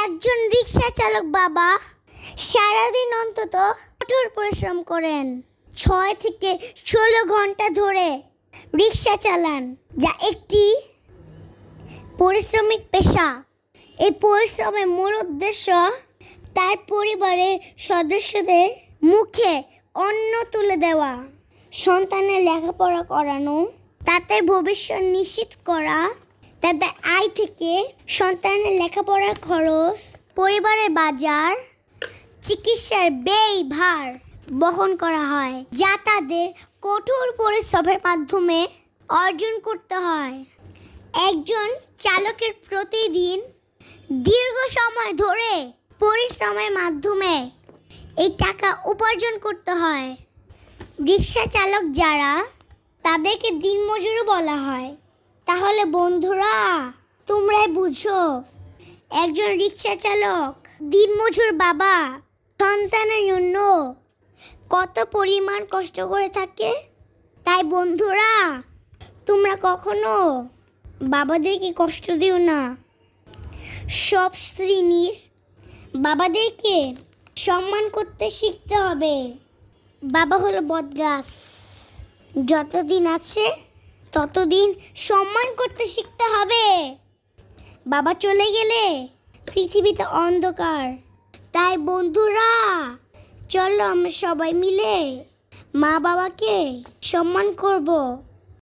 একজন রিক্সা চালক বাবা সারাদিন অন্তত কঠোর পরিশ্রম করেন। 6 থেকে 16 ঘন্টা ধরে রিক্সা চালান, যা একটি পরিশ্রমিক পেশা। এই পরিশ্রমের মূল উদ্দেশ্য তার পরিবারের সদস্যদের মুখে অন্ন তুলে দেওয়া, সন্তানের লেখাপড়া করানো, তাদের ভবিষ্যৎ নিশ্চিত করা। তাদের আয় থেকে সন্তানের লেখাপড়ার খরচ, পরিবারের বাজার, চিকিৎসার ব্যয়ভার বহন করা হয়, যা তাদের কঠোর পরিশ্রমের মাধ্যমে অর্জন করতে হয়। একজন চালকের প্রতিদিন দীর্ঘ সময় ধরে পরিশ্রমের মাধ্যমে এই টাকা উপার্জন করতে হয়। রিক্সা চালক যারা, তাদেরকে দিনমজুরও বলা হয়। তাহলে বন্ধুরা, তোমরাই বুঝো একজন রিক্সা চালক, দিনমজুর বাবা সন্তানের জন্য কত পরিমাণ কষ্ট করে থাকে। তাই বন্ধুরা, তোমরা কখনো বাবাদেরকে কষ্ট দিও না। সব শ্রেণীর বাবাদেরকে সম্মান করতে শিখতে হবে। বাবা হলো বটগাছ, যতদিন আছে ততদিন সম্মান করতে শিখতে হবে। বাবা চলে গেলে পৃথিবীতে অন্ধকার। তাই বন্ধুরা, চলো আমরা সবাই মিলে মা বাবাকে সম্মান করব।